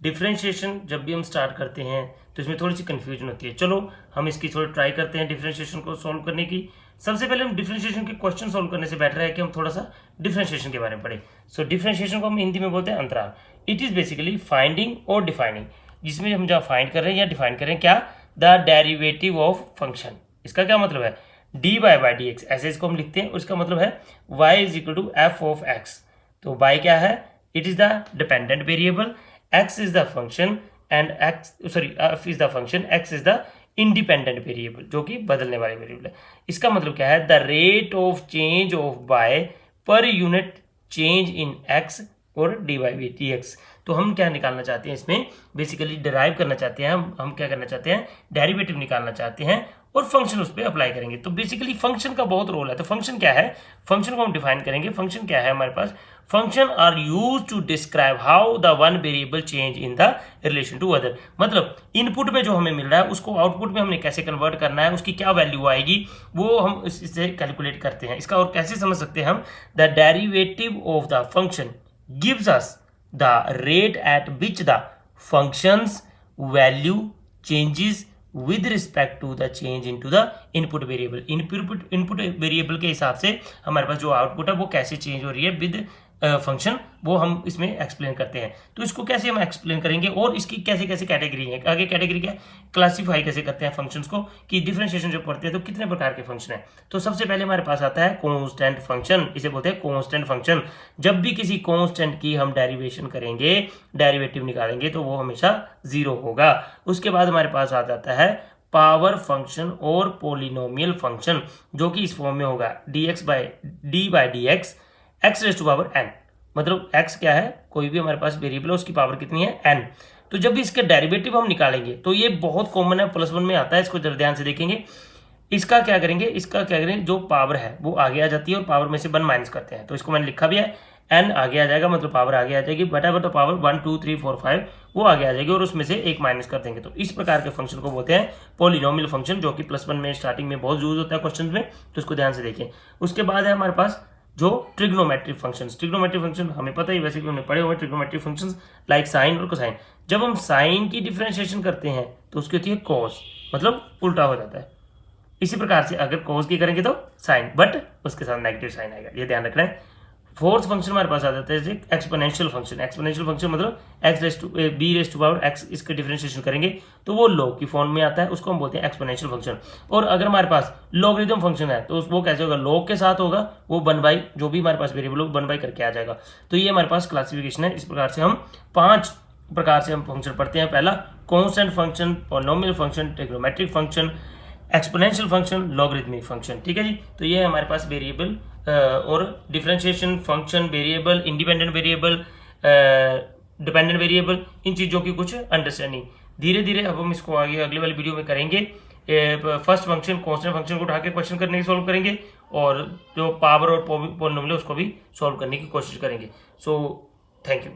Differentiation जब भी हम स्टार्ट करते हैं तो इसमें थोड़ी सी कन्फ्यूजन होती है। चलो हम इसकी थोड़ी ट्राई करते हैं डिफरेंशिएशन को सॉल्व करने की। सबसे पहले हम डिफरेंशिएशन के क्वेश्चन सॉल्व करने से बेटर है कि हम थोड़ा सा डिफरेंशिएशन के बारे में पढ़ें। सो डिफरेंशिएशन को हम हिंदी में बोलते हैं अंतराल। इट इज़ बेसिकली फाइंडिंग और डिफाइनिंग, जिसमें हम जहाँ फाइंड कर रहे हैं या डिफाइन कर रहे हैं क्या, द डेरिवेटिव ऑफ फंक्शन। इसका क्या मतलब है, d y by d x, ऐसे इसको हम लिखते हैं। उसका मतलब है y is equal to f of x. तो वाई क्या है, it is the dependent variable, x is the function and f is the function, x is the independent variable जो कि बदलने वाले वेरिएबल है। इसका मतलब क्या है, the rate of change of y per unit change in x और d y by d x. तो हम क्या निकालना चाहते हैं, इसमें बेसिकली डिराइव करना चाहते हैं, हम क्या करना चाहते हैं, डेरिवेटिव निकालना चाहते हैं और फंक्शन उस पर अप्लाई करेंगे। तो बेसिकली फंक्शन का बहुत रोल है। तो फंक्शन क्या है, फंक्शन को हम डिफाइन करेंगे। फंक्शन क्या है हमारे पास, function are use to describe how the one variable change in the relation to other. मतलब इनपुट में जो हमें मिल रहा है उसको आउटपुट में हमने कैसे कन्वर्ट करना है, उसकी क्या वैल्यू आएगी, वो हम इससे कैलकुलेट करते हैं। इसका और कैसे समझ सकते हैं हम, the derivative of the function gives us the rate at which the function's value changes with respect to the change into the input variable। input variable के हिसाब से हमारे पास जो आउटपुट है वो कैसे चेंज हो रही है विद फंक्शन, वो हम इसमें एक्सप्लेन करते हैं। तो इसको कैसे हम एक्सप्लेन करेंगे और इसकी कैसे कैसे कैटेगरी है, आगे कैटेगरी क्या क्लासीफाई कैसे करते हैं फंक्शंस को, कि डिफरेंशिएशन जब पढ़ते हैं तो कितने प्रकार के फंक्शन है। तो सबसे पहले हमारे पास आता है कांस्टेंट फंक्शन, इसे बोलते हैं कांस्टेंट फंक्शन। जब भी किसी कांस्टेंट की हम डेरिवेशन करेंगे, डेरिवेटिव निकालेंगे, तो वो हमेशा 0 होगा। उसके बाद हमारे पास आ जाता है पावर फंक्शन और पोलिनोमियल फंक्शन, जो कि इस फॉर्म में होगा d by d x x raise to power n. मतलब x क्या है, कोई भी हमारे पास वेरिएबल है उसकी पावर कितनी है, n। तो जब भी इसके डेरिवेटिव हम निकालेंगे तो ये बहुत कॉमन है, +1 में आता है, इसको जरा ध्यान से देखेंगे। इसका क्या करेंगे, जो पावर है वो आगे आ जाती है और पावर में से 1 माइनस करते हैं। तो इसको मैंने लिखा भी है, n आगे आ जाएगा, मतलब पावर आगे आ जाएगी, बटा पावर 1 2 3 4 5 वो आगे आ जाएगी और उसमें से 1 माइनस कर देंगे। तो इस प्रकार के फंक्शन को बोलते हैं पॉलिनोमियल फंक्शन, जो कि +1 में स्टार्टिंग में बहुत यूज होता है क्वेश्चन में। तो इसको ध्यान से देखें। उसके बाद है हमारे पास जो ट्रिग्नोमेट्रिक फंक्शन हमें पता ही, वैसे भी हमने पढ़े हुए ट्रिग्नोमेट्रिक फंक्शंस लाइक साइन और कोसाइन। जब हम साइन की डिफरेंशिएशन करते हैं तो उसकी होती है कॉस, मतलब उल्टा हो जाता है। इसी प्रकार से अगर कॉस की करेंगे तो साइन, बट उसके साथ नेगेटिव साइन आएगा, ये ध्यान रखना है। फोर्थ फंक्शन हमारे पास आ जाता है जैसे एक्सपोनेंशियल फंक्शन मतलब x raise to b raise to power x, इसके डिफरेंशिएशन करेंगे तो वो लॉग की फॉर्म में आता है, उसको हम बोलते हैं एक्सपोनेंशियल फंक्शन। और अगर हमारे पास लॉगरिथम फंक्शन है तो वो कैसे होगा, लॉग के साथ होगा, वो 1/, जो भी हमारे पास वेरिएबल हो 1/, करके आ जाएगा। तो ये हमारे पास क्लासिफिकेशन है। इस प्रकार से हम 5 प्रकार से हम फंक्शन पढ़ते हैं। पहला constant function, polynomial function, trigonometric function, exponential function, logarithmic function. ठीक है जी। तो ये हमारे पास वेरिएबल और differentiation, function, variable, independent variable, dependent variable, इन चीज़ों की कुछ अंडरस्टैंडिंग। धीरे धीरे अब हम इसको आगे अगले वाली वीडियो में करेंगे। फर्स्ट फंक्शन कांस्टेंट फंक्शन को उठा के क्वेश्चन करने की सॉल्व करेंगे और जो पावर और पॉलिनोमियल उसको भी सॉल्व करने की कोशिश करेंगे। So thank you.